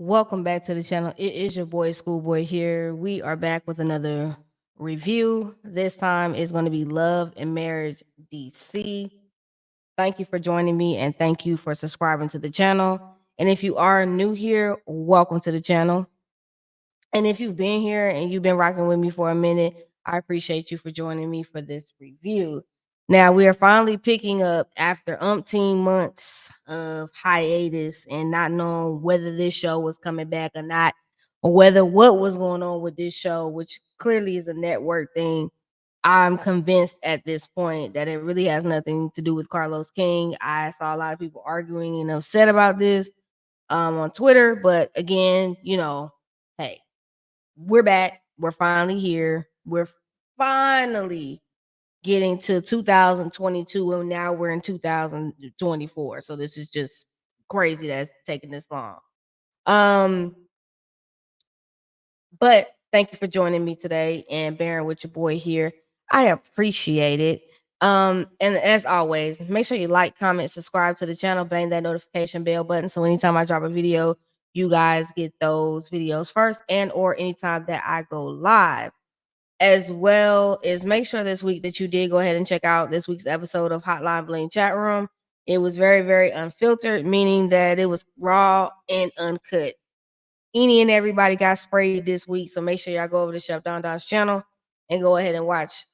Welcome back to the channel. It is your boy Schoolboy here. We are back with another review. This time is going to be Love and Marriage DC. Thank you for joining me and thank you for subscribing to the channel. And if you are new here, welcome to the channel. And if you've been here and you've been rocking with me for a minute, I appreciate you for joining me for this review. Now we are finally picking up after umpteen months of hiatus and not knowing whether this show was coming back or not, or whether what was going on with this show, which clearly is a network thing. I'm convinced at this point that it really has nothing to do with Carlos King. I saw a lot of people arguing and upset about this on Twitter, but again, hey, we're back. We're finally here. We're finally getting to 2022, and now we're in 2024. So this is just crazy that's taking this long. Um, but thank you for joining me today and bearing with your boy here. I appreciate it. And as always, make sure you like, comment, subscribe to the channel, bang that notification bell button. So anytime I drop a video, you guys get those videos first, and or anytime that I go live. As well as make sure this week that you did go ahead and check out this week's episode of Hotline Bling Chat Room. It was very, very unfiltered, meaning that it was raw and uncut. Any and everybody got sprayed this week, so make sure y'all go over to Chef Don Don's channel and go ahead and watch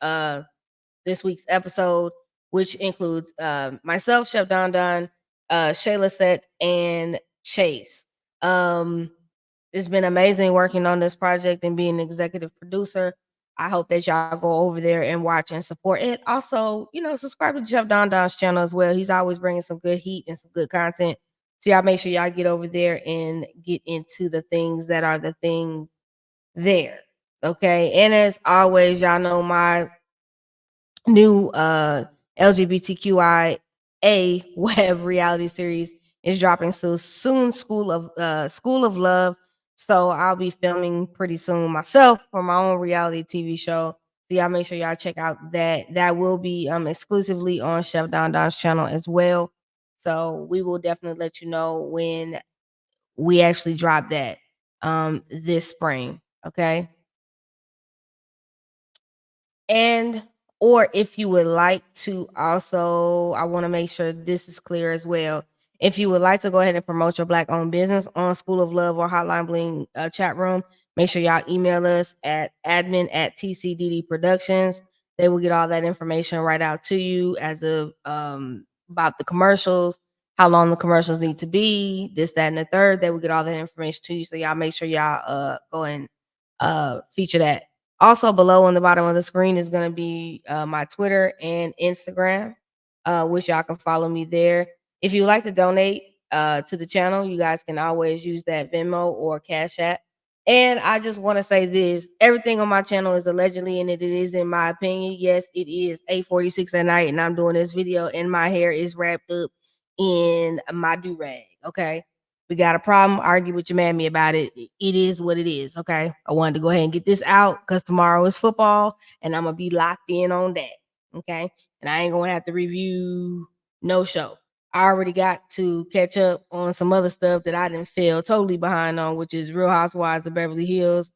this week's episode, which includes myself, Chef Don Don, Shayla Set, and Chase. It's been amazing working on this project and being an executive producer. I hope that y'all go over there and watch and support it. Also, subscribe to Chef Don Don's channel as well. He's always bringing some good heat and some good content. So y'all make sure y'all get over there and get into the things that are the things there. Okay. And as always, y'all know my new LGBTQIA web reality series is dropping so soon. School of Love. So I'll be filming pretty soon myself for my own reality TV show. So y'all make sure y'all check out that. That will be exclusively on Chef Don Don's channel as well. So we will definitely let you know when we actually drop that this spring. Okay. And or if you would like to also, I want to make sure this is clear as well. If you would like to go ahead and promote your Black owned business on School of Love or Hotline Bling chat room, make sure y'all email us at admin@TCDD Productions. They will get all that information right out to you as of about the commercials, how long the commercials need to be, this, that, and the third. They will get all that information to you. So y'all make sure y'all go and feature that. Also, below on the bottom of the screen is going to be my Twitter and Instagram, which y'all can follow me there. If you would like to donate to the channel, you guys can always use that Venmo or Cash App. And I just want to say this, everything on my channel is allegedly, and it is in my opinion. Yes, it is 8:46 at night, and I'm doing this video, and my hair is wrapped up in my do-rag, okay? We got a problem, argue with your mammy about it. It is what it is. Okay. I wanted to go ahead and get this out because tomorrow is football and I'm gonna be locked in on that. Okay. And I ain't gonna have to review no show. I already got to catch up on some other stuff that I didn't feel totally behind on, which is Real Housewives of Beverly Hills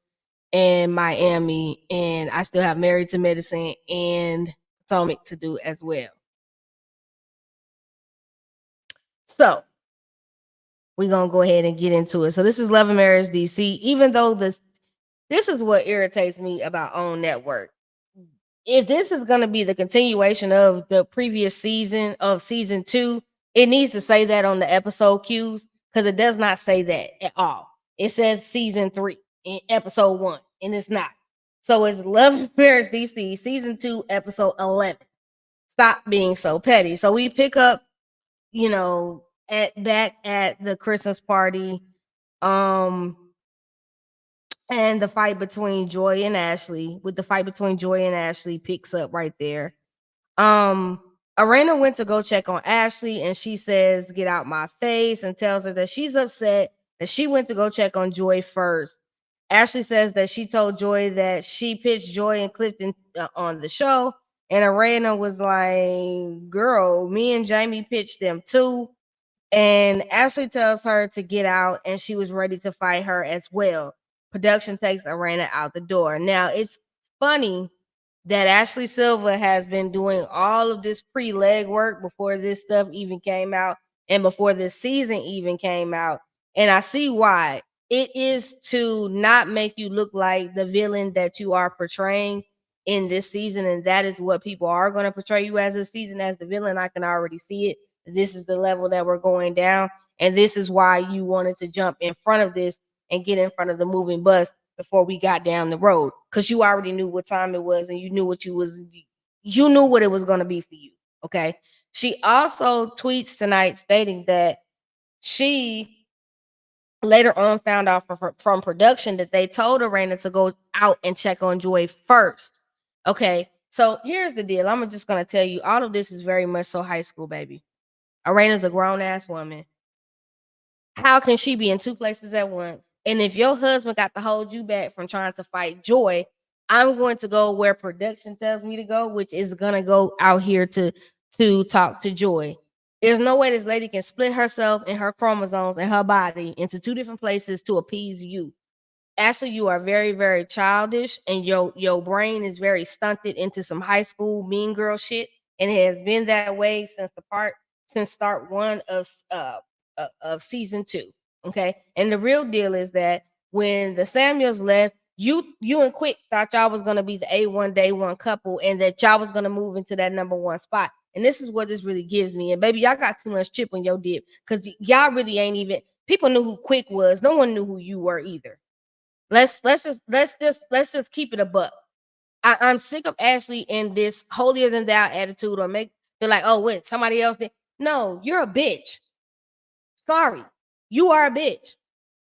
and Miami. And I still have Married to Medicine and Potomac to do as well. So we're gonna go ahead and get into it. So this is Love and Marriage DC. Even though this is what irritates me about OWN Network. If this is gonna be the continuation of the previous season of season 2, it needs to say that on the episode cues because it does not say that at all. It says season 3 in episode 1, and it's not. So it's Love and Marriage DC season 2, episode 11. Stop being so petty. So we pick up, back at the Christmas party, and the fight between Joy and Ashley. With the fight between Joy and Ashley picks up right there. Arena went to go check on Ashley, and she says, "Get out my face," and tells her that she's upset that she went to go check on Joy first. Ashley says that she told Joy that she pitched Joy and Clifton on the show, and Arena was like, "Girl, me and Jamie pitched them too." And Ashley tells her to get out, and she was ready to fight her as well. Production takes Arena out the door. Now, it's funny that Ashley Silva has been doing all of this pre-leg work before this stuff even came out and before this season even came out. And I see why. It is to not make you look like the villain that you are portraying in this season. And that is what people are going to portray you as this season, as the villain. I can already see it. This is the level that we're going down. And this is why you wanted to jump in front of this and get in front of the moving bus before we got down the road, because you already knew what time it was and you knew what you knew what it was going to be for you. Okay. She also tweets tonight stating that she later on found out from production that they told Arena to go out and check on Joy first. Okay. So here's the deal. I'm just going to tell you, all of this is very much so high school, baby. Arena's a grown ass woman. How can she be in two places at once? And if your husband got to hold you back from trying to fight Joy, I'm going to go where production tells me to go, which is gonna go out here to talk to Joy. There's no way this lady can split herself and her chromosomes and her body into two different places to appease you. Ashley, you are very, very childish, and your brain is very stunted into some high school mean girl shit, and it has been that way since start one of season 2. Okay, and the real deal is that when the Samuels left, you and Quick thought y'all was gonna be the A1 day one couple, and that y'all was gonna move into that number one spot. And this is what this really gives me. And baby, y'all got too much chip on your dip, because y'all really ain't even. People knew who Quick was. No one knew who you were either. Let's just keep it a buck. I'm sick of Ashley in this holier than thou attitude, or make feel like, oh, what, somebody else did. No, you're a bitch. Sorry, you are a bitch.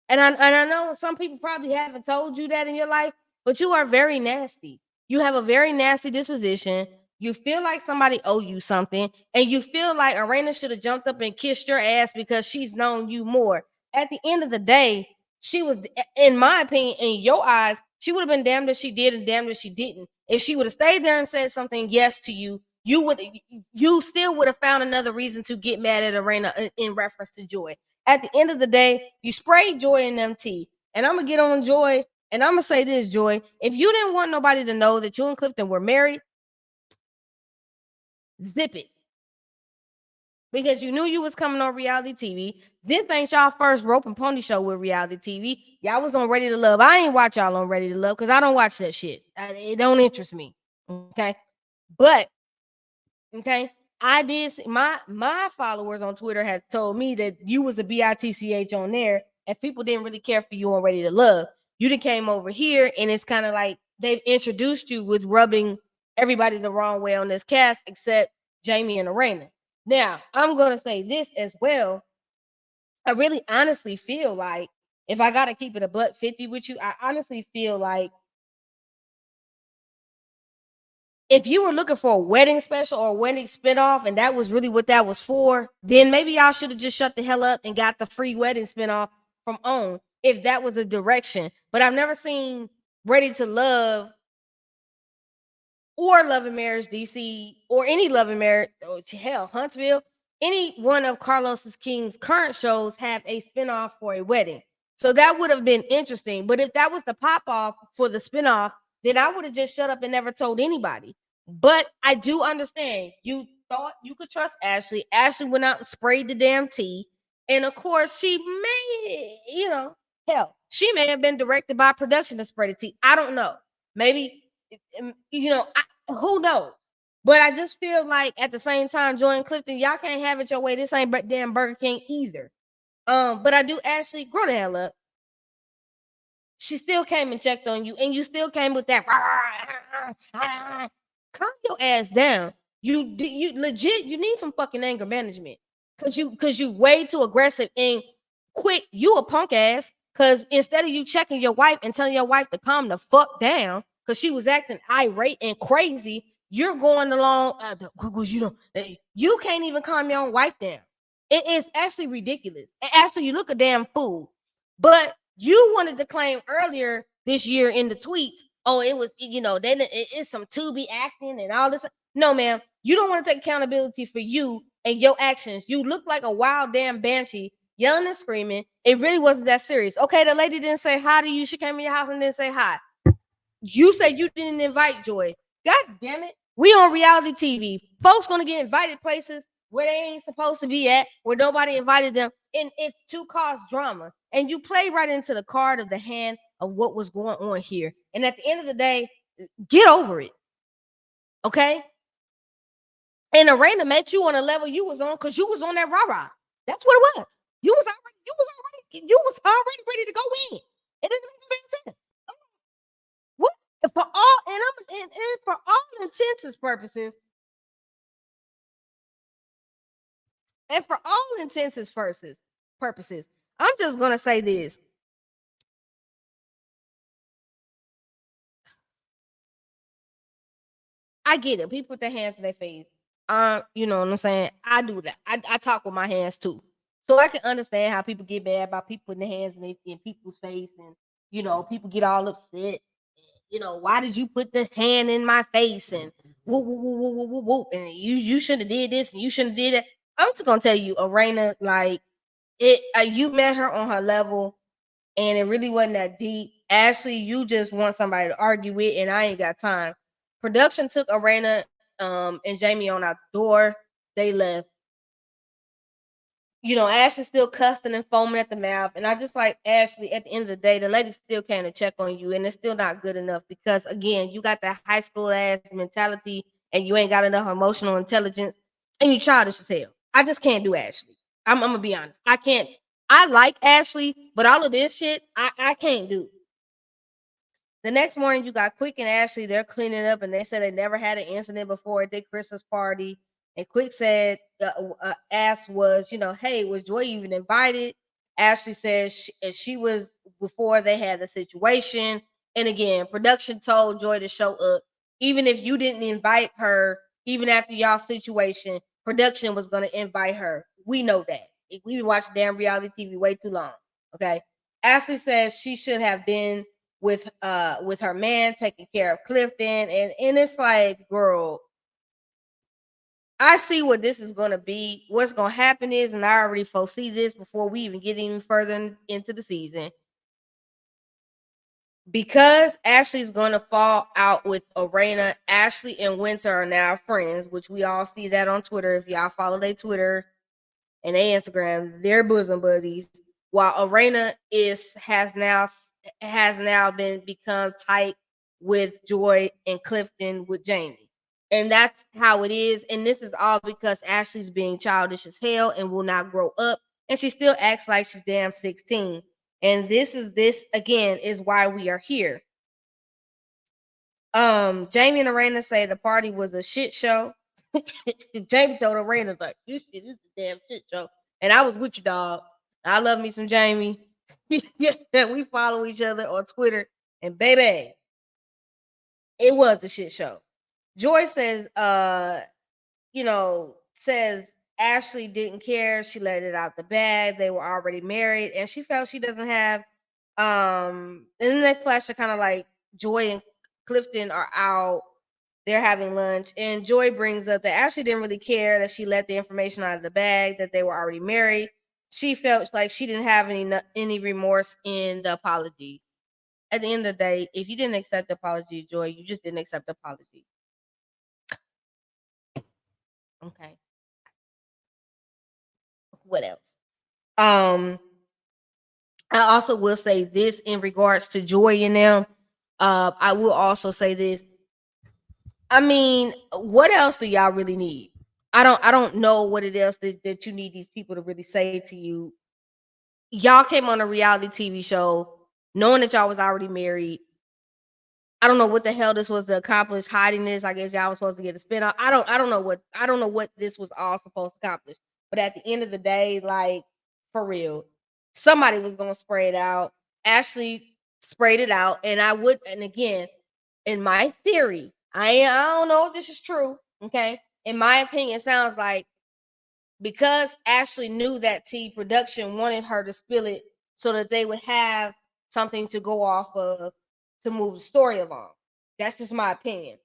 And I know some people probably haven't told you that in your life, but you are very nasty. You have a very nasty disposition. You feel like somebody owe you something, and you feel like Arena should have jumped up and kissed your ass because she's known you more. At the end of the day, she was, in my opinion, in your eyes, she would have been damned if she did and damned if she didn't. If she would have stayed there and said something yes to you, you still would have found another reason to get mad at Arena in reference to Joy. At the end of the day, you sprayed Joy in them tea. And I'm gonna get on Joy, and I'm gonna say this, Joy. If you didn't want nobody to know that you and Clifton were married, zip it. Because you knew you was coming on reality TV. This ain't y'all first rope and pony show with reality TV. Y'all was on Ready to Love. I ain't watch y'all on Ready to Love because I don't watch that shit. It don't interest me. Okay. But okay, I did see my followers on Twitter had told me that you was a bitch on there, and people didn't really care for you on Ready to Love. You done came over here, and it's kind of like they've introduced you with rubbing everybody the wrong way on this cast, except Jamie and Arena. Now, I'm gonna say this as well. I really honestly feel like, if I gotta keep it a butt 50 with you, I honestly feel like if you were looking for a wedding special or a wedding spinoff, and that was really what that was for, then maybe y'all should have just shut the hell up and got the free wedding spinoff from OWN, if that was the direction. But I've never seen Ready to Love or Love and Marriage DC or any Love and Marriage, or hell, Huntsville, any one of Carlos's King's current shows have a spinoff for a wedding. So that would have been interesting. But if that was the pop off for the spinoff, then I would have just shut up and never told anybody. But I do understand, you thought you could trust Ashley. Ashley went out and sprayed the damn tea. And of course, she may, hell, she may have been directed by production to spray the tea. I don't know. Maybe, who knows? But I just feel like at the same time, Joy and Clifton, y'all can't have it your way. This ain't damn Burger King either. But I do, Ashley, grow the hell up. She still came and checked on you, and you still came with that. Calm your ass down. You legit, you need some fucking anger management, cause you way too aggressive and quick. You a punk ass. Cause instead of you checking your wife and telling your wife to calm the fuck down, cause she was acting irate and crazy, you're going along. Cause you can't even calm your own wife down. It is actually ridiculous. And actually, you look a damn fool. But you wanted to claim earlier this year in the tweets, oh, it was, then it's some Tubi acting and all this. No, ma'am, you don't want to take accountability for you. and your actions. You look like a wild damn banshee yelling and screaming. It really wasn't that serious. Okay, the lady didn't say hi to you. She came in your house and didn't say hi. You said you didn't invite Joy. God damn it. We on reality TV. Folks gonna get invited places where they ain't supposed to be at, where nobody invited them, and it's to cause drama. And you play right into the card of the hand of what was going on here. And at the end of the day, get over it. Okay? And Arena met you on a level you was on because you was on that rah-rah. That's what it was. You was already ready to go in. It didn't make sense. What for all and for all intents and purposes, purposes, I'm just gonna say this. I get it. People put their hands in their face. You know what I'm saying? I do that. I talk with my hands too. So I can understand how people get mad about people putting their hands in people's face, and people get all upset. Why did you put the hand in my face and whoop whoop whoop whoop whoop whoop, whoop, and you should have did this and you shouldn't did that. I'm just gonna tell you, Arena, like it. You met her on her level, and it really wasn't that deep. Ashley, you just want somebody to argue with, and I ain't got time. Production took Arena and Jamie on out the door. They left. Ashley still cussing and foaming at the mouth. And I just like Ashley, at the end of the day, the lady still came to check on you. And it's still not good enough because, again, you got that high school ass mentality and you ain't got enough emotional intelligence and you childish as hell. I just can't do Ashley. I'm going to be honest. I can't. I like Ashley, but all of this shit, I can't do. The next morning, you got Quick and Ashley. They're cleaning up, and they said they never had an incident before at their Christmas party. And Quick said, asked was, hey, was Joy even invited? Ashley said she was before they had the situation. And again, production told Joy to show up. Even if you didn't invite her, even after y'all situation, production was going to invite her. We know that. We've been watching damn reality TV way too long. Okay. Ashley says she should have been with her man taking care of Clifton, and it's like, girl, I see what this is gonna be. What's gonna happen is, and I already foresee this before we even get any further into the season, because Ashley's gonna fall out with Arena. Ashley and Winter are now friends, which we all see that on Twitter. If y'all follow their Twitter and their Instagram, they're bosom buddies. While Arena has now become tight with Joy and Clifton with Jamie. And that's how it is. And this is all because Ashley's being childish as hell and will not grow up. And she still acts like she's damn 16. And this again is why we are here. Jamie and Arena say the party was a shit show. Jamie told Arena, like, this shit is a damn shit show. And I was with you, dog. I love me some Jamie. We follow each other on Twitter. And baby, it was a shit show. Joy says, says Ashley didn't care. She let it out the bag. They were already married, and she felt she doesn't have. And then they flash to kind of like Joy and Clifton are out. They're having lunch, and Joy brings up that Ashley didn't really care that she let the information out of the bag, that they were already married. She felt like she didn't have any remorse in the apology. At the end of the day, if you didn't accept the apology, Joy, you just didn't accept the apology. Okay. What else? I also will say this in regards to Joy and them. I will also say this. I mean, what else do y'all really need? I don't know what it else that you need these people to really say to you. Y'all came on a reality TV show knowing that y'all was already married. I don't know what the hell this was to accomplish, hiding this. I guess y'all was supposed to get a spin-off. I don't know what this was all supposed to accomplish. But at the end of the day, like, for real, somebody was gonna spray it out. Ashley sprayed it out. And again, in my theory, I don't know if this is true. Okay. In my opinion, it sounds like because Ashley knew that T production wanted her to spill it so that they would have something to go off of to move the story along. That's just my opinion.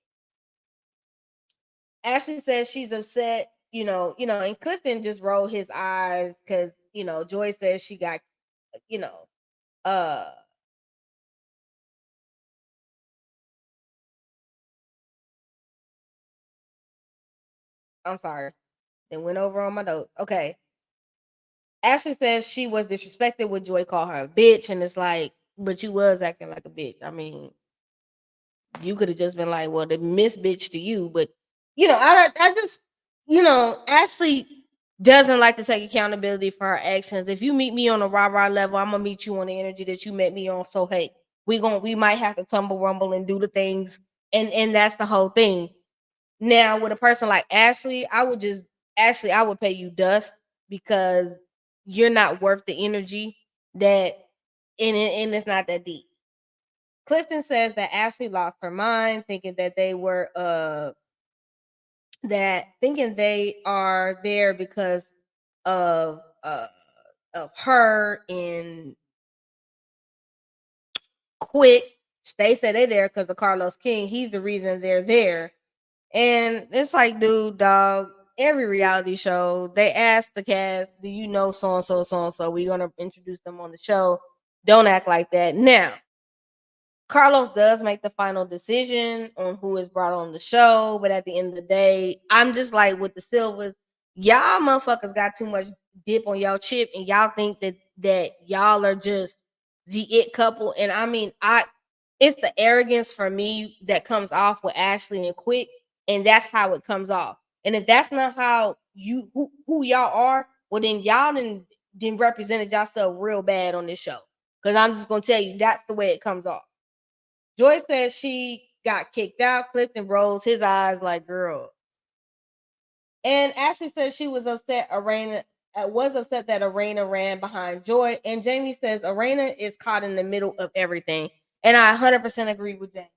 Ashley says she's upset, and Clifton just rolled his eyes because Joy says she got, you know, uh I'm sorry. They went over on my notes. Okay. Ashley says she was disrespected when Joy called her a bitch, and it's like, but you was acting like a bitch. I mean, you could have just been like, well, the miss bitch to you, but I just, Ashley doesn't like to take accountability for her actions. If you meet me on a rah-rah level, I'm gonna meet you on the energy that you met me on. So hey, we might have to tumble rumble and do the things, and that's the whole thing. Now, with a person like Ashley, I would pay you dust because you're not worth the energy that and it's not that deep. Clifton says that Ashley lost her mind, thinking that they are there because of uh of her and Quick. They said they're there because of Carlos King. He's the reason they're there. And it's like, dude, dog, every reality show, they ask the cast, do you know so and so, so and so? We're gonna introduce them on the show. Don't act like that. Now, Carlos does make the final decision on who is brought on the show, but at the end of the day, I'm just like with the Silvers, y'all motherfuckers got too much dip on y'all chip, and y'all think that y'all are just the it couple. And I mean, it's the arrogance for me that comes off with Ashley and Quick, and that's how it comes off. And if that's not how you who y'all are, well then y'all didn't represented yourself real bad on this show. Because I'm just gonna tell you, that's the way it comes off. Joy says she got kicked out. Clifton rolls his eyes like, girl. And Ashley says she was upset. Arena was upset that Arena ran behind Joy. And Jamie says Arena is caught in the middle of everything. And I 100% agree with Jamie.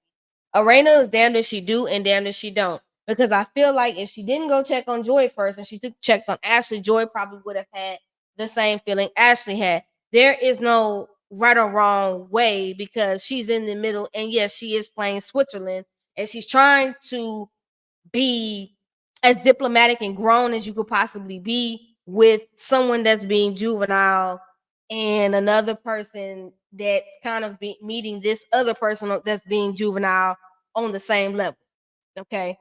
Arena is damned if she do and damned if she don't. Because I feel like if she didn't go check on Joy first and she checked on Ashley, Joy probably would have had the same feeling Ashley had. There is no right or wrong way because she's in the middle. And yes, she is playing Switzerland and she's trying to be as diplomatic and grown as you could possibly be with someone that's being juvenile and another person that's kind of meeting this other person that's being juvenile on the same level. Okay.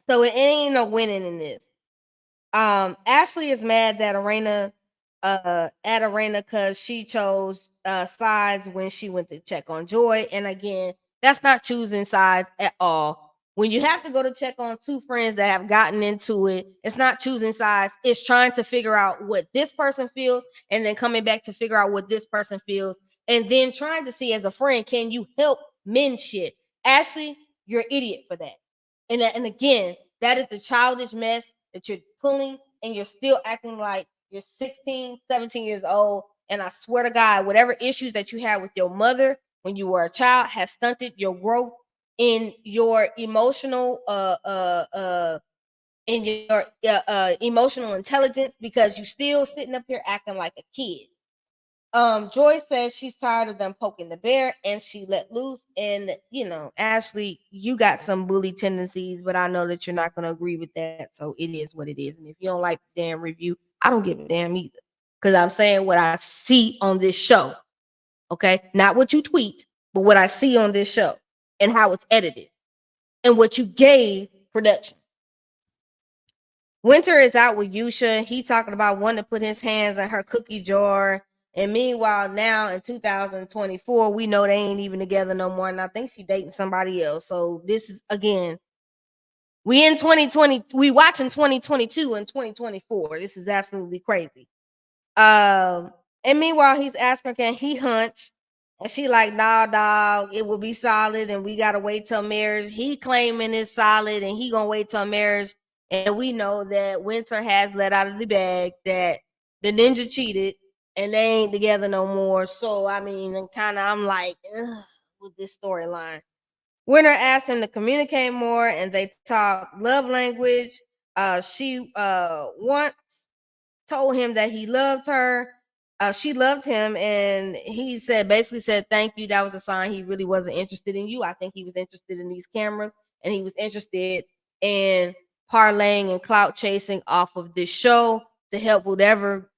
So it ain't no winning in this. Ashley is mad that Arena because she chose sides when she went to check on Joy. And again, that's not choosing sides at all. When you have to go to check on two friends that have gotten into it, it's not choosing sides. It's trying to figure out what this person feels and then coming back to figure out what this person feels. And then trying to see as a friend, can you help mend shit? Ashley, you're an idiot for that. And again, that is the childish mess that you're pulling and you're still acting like you're 16, 17 years old. And I swear to God, whatever issues that you had with your mother when you were a child has stunted your growth in your emotional emotional intelligence because you still sitting up here acting like a kid. Joy says she's tired of them poking the bear and she let loose. And Ashley, you got some bully tendencies, but I know that you're not going to agree with that. So it is what it is. And if you don't like the damn review, I don't give a damn either. Because I'm saying what I see on this show. Okay. Not what you tweet, but what I see on this show and how it's edited and what you gave production. Winter is out with Yusha. He talking about wanting to put his hands in her cookie jar. And meanwhile, now in 2024, we know they ain't even together no more. And I think she dating somebody else. So this is again, we in 2020, we watching 2022 and 2024. This is absolutely crazy. And meanwhile, he's asking, can he hunch? And she like, nah, dog, it will be solid, and we gotta wait till marriage. He claiming it's solid, and he gonna wait till marriage. And we know that Winter has let out of the bag that the ninja cheated, and they ain't together no more. So I mean, and kind of, I'm like, ugh, with this storyline. Winter asked him to communicate more, and they talk love language. She once told him that he loved her. She loved him, and he basically said, thank you. That was a sign he really wasn't interested in you. I think he was interested in these cameras, and he was interested and parlaying and clout chasing off of this show to help whatever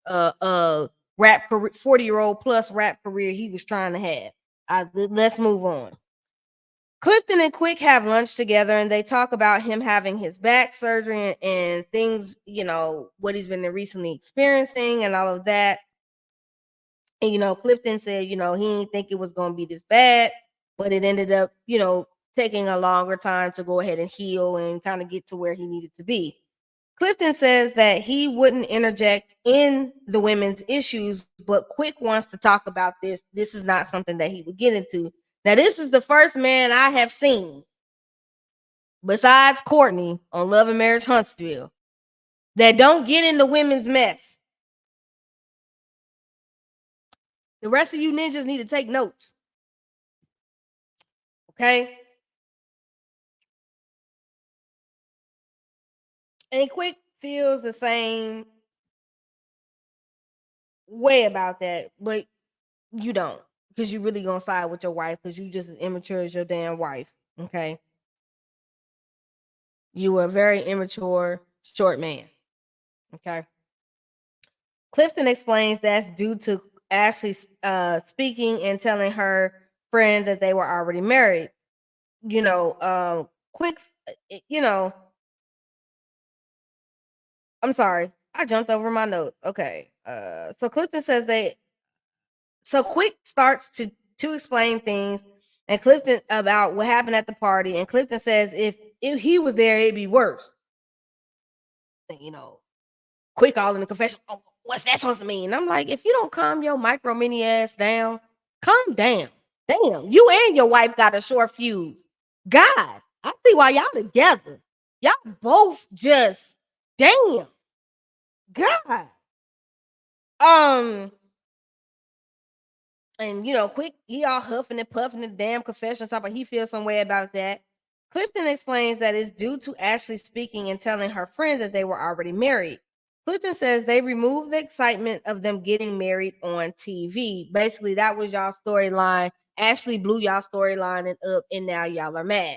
rap career, 40-year-old plus rap career he was trying to have. Let's move on. Clifton and Quick have lunch together and they talk about him having his back surgery and things, what he's been recently experiencing and all of that. And, Clifton said, he didn't think it was going to be this bad, but it ended up, taking a longer time to go ahead and heal and kind of get to where he needed to be. Clifton says that he wouldn't interject in the women's issues, but Quick wants to talk about this. This is not something that he would get into. Now, this is the first man I have seen, besides Courtney on Love and Marriage Huntsville, that don't get into women's mess. The rest of you ninjas need to take notes. Okay? And Quick feels the same way about that, but you don't, because you really gonna side with your wife because you just as immature as your damn wife. Okay? You were a very immature short man. Okay? Clifton explains that's due to Ashley speaking and telling her friend that they were already married. Quick, I'm sorry, I jumped over my note. Okay, so Clifton says so Quick starts to explain things, and Clifton about what happened at the party, and Clifton says if he was there, it'd be worse. Quick all in the confession. Oh, what's that supposed to mean? I'm like, if you don't calm your micro mini ass down, calm down. Damn, you and your wife got a short fuse. God, I see why y'all together. Y'all both just damn. God. And Quick, he all huffing and puffing the damn confession, talking about he feels some way about that. Clifton explains that it's due to Ashley speaking and telling her friends that they were already married. Clifton says they removed the excitement of them getting married on TV. Basically, that was y'all storyline. Ashley blew y'all storyline up, and now y'all are mad.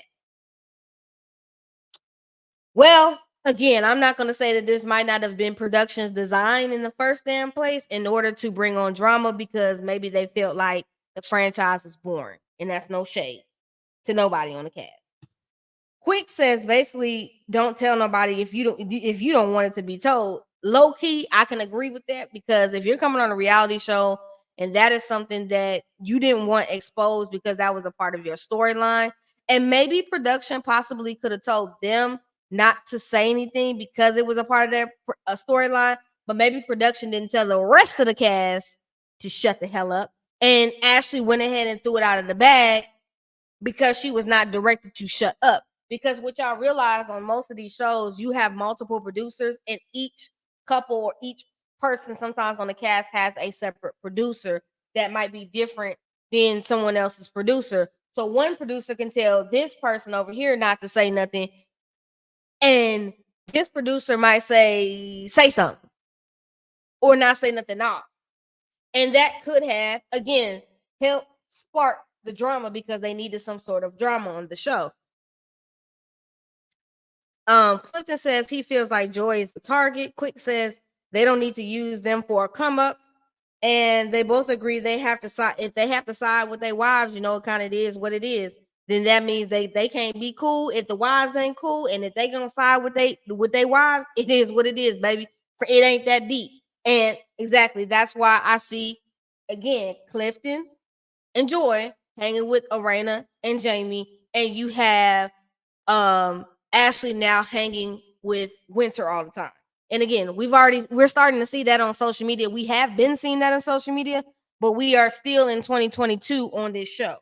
Well, again, I'm not going to say that this might not have been production's design in the first damn place in order to bring on drama, because maybe they felt like the franchise is boring, and that's no shade to nobody on the cast. Quick says basically, don't tell nobody if you don't want it to be told. Low key, I can agree with that, because if you're coming on a reality show and that is something that you didn't want exposed because that was a part of your storyline, and maybe production possibly could have told them not to say anything because it was a part of their storyline, but maybe production didn't tell the rest of the cast to shut the hell up. And Ashley went ahead and threw it out of the bag because she was not directed to shut up. Because what y'all realize on most of these shows, you have multiple producers, and each couple or each person sometimes on the cast has a separate producer that might be different than someone else's producer. So one producer can tell this person over here not to say nothing, and this producer might say something or not say nothing at all. And that could have, again, helped spark the drama because they needed some sort of drama on the show. Clifton says he feels like Joy is the target. Quick says they don't need to use them for a come up. And they both agree they have to side. If they have to side with their wives, it kind of is what it is. Then that means they can't be cool if the wives ain't cool. And if they gonna side with their wives, it is what it is, baby. It ain't that deep. And exactly, that's why I see again Clifton and Joy hanging with Arena and Jamie, and you have Ashley now hanging with Winter all the time. And again, we're starting to see that on social media. We have been seeing that on social media, but we are still in 2022 on this show.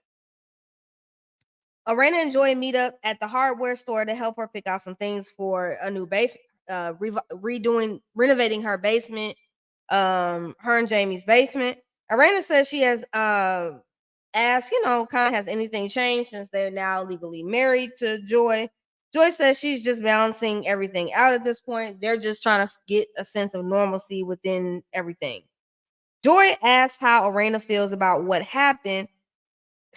Arena and Joy meet up at the hardware store to help her pick out some things for a new basement, renovating her basement, her and Jamie's basement. Arena says she has asked, kind of has anything changed since they're now legally married to Joy. Joy says she's just balancing everything out at this point. They're just trying to get a sense of normalcy within everything. Joy asks how Arena feels about what happened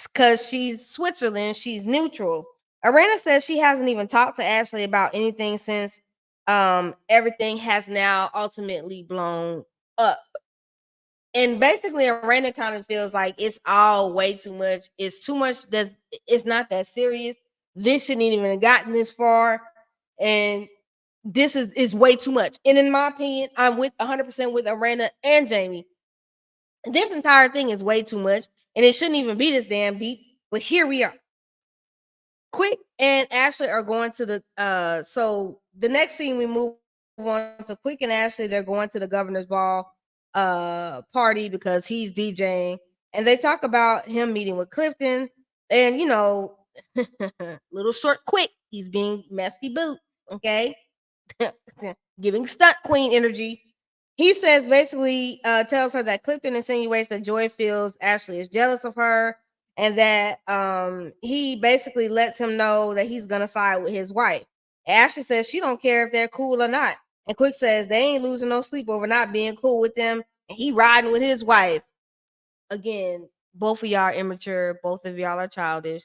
because she's Switzerland. She's neutral. Arena says she hasn't even talked to Ashley about anything since everything has now ultimately blown up. And basically, Arena kind of feels like it's all way too much. It's too much. It's not that serious. This shouldn't even have gotten this far, and this is way too much. And in my opinion, I'm with 100% with Arena and Jamie. This entire thing is way too much, and it shouldn't even be this damn deep. But here we are. Quick and Ashley are going to the so the next scene we move on to Quick and Ashley, they're going to the governor's ball party because he's DJing, and they talk about him meeting with Clifton, and little short Quick, he's being messy boots, okay? Giving stunt queen energy. He says basically tells her that Clifton insinuates that Joy feels Ashley is jealous of her, and that he basically lets him know that he's gonna side with his wife. Ashley says she don't care if they're cool or not. And Quick says they ain't losing no sleep over not being cool with them, and he riding with his wife. Again, both of y'all are immature, both of y'all are childish.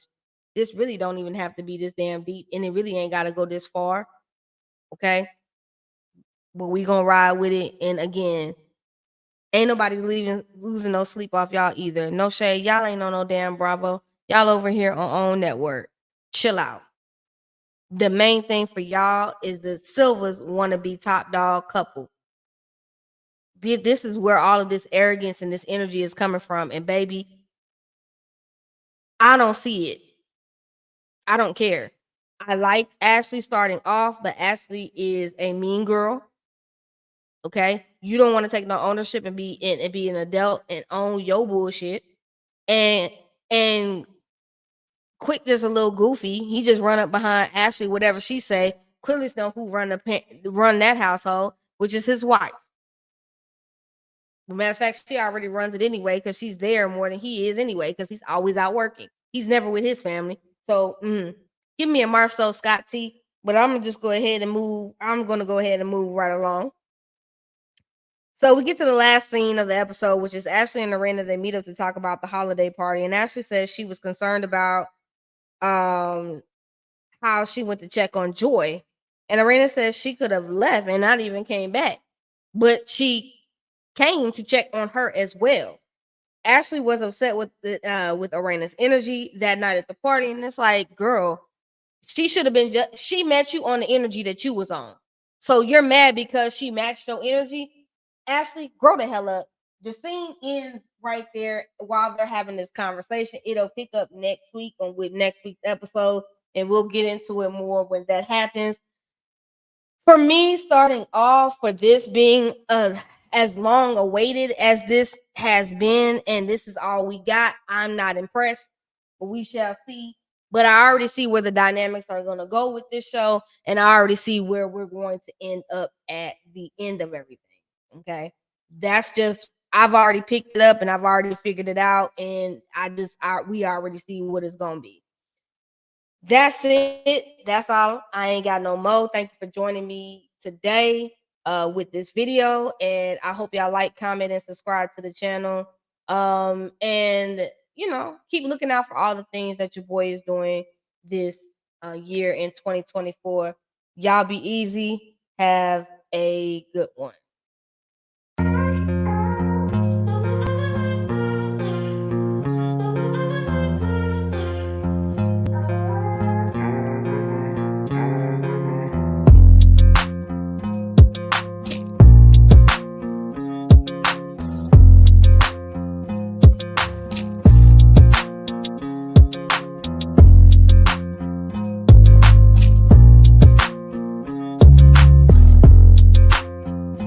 This really don't even have to be this damn deep, and it really ain't gotta go this far. Okay. But we gonna ride with it. And again, ain't nobody losing no sleep off y'all either. No shade. Y'all ain't on no damn Bravo. Y'all over here on OWN Network. Chill out. The main thing for y'all is the Silvers want to be top dog couple. This is where all of this arrogance and this energy is coming from. And baby, I don't see it. I don't care. I liked Ashley starting off, but Ashley is a mean girl. Okay, you don't want to take no ownership and be an adult and own your bullshit. And Quick just a little goofy. He just run up behind Ashley, whatever she say. Clearly, know who run that household, which is his wife. As a matter of fact, she already runs it anyway because she's there more than he is anyway because he's always out working. He's never with his family. So give me a Marcel Scott T. But I'm gonna just go ahead and move. I'm gonna go ahead and move right along. So we get to the last scene of the episode, which is Ashley and Arena. They meet up to talk about the holiday party, and Ashley says she was concerned about how she went to check on Joy, and Arena says she could have left and not even came back, but she came to check on her as well. Ashley was upset with Arena's energy that night at the party, and it's like, girl, she should have been. She met you on the energy that you was on, so you're mad because she matched your energy. Ashley, grow the hell up. The scene ends right there while they're having this conversation. It'll pick up next week with next week's episode, and we'll get into it more when that happens. For me, starting off for this being as long awaited as this has been, and this is all we got, I'm not impressed, but we shall see. But I already see where the dynamics are going to go with this show, and I already see where we're going to end up at the end of everything. Okay, that's just I've already picked it up and I've already figured it out, and we already see what it's going to be. That's it. That's all. I ain't got no more. Thank you for joining me today with this video. And I hope y'all like, comment, and subscribe to the channel. And keep looking out for all the things that your boy is doing this year in 2024. Y'all be easy. Have a good one.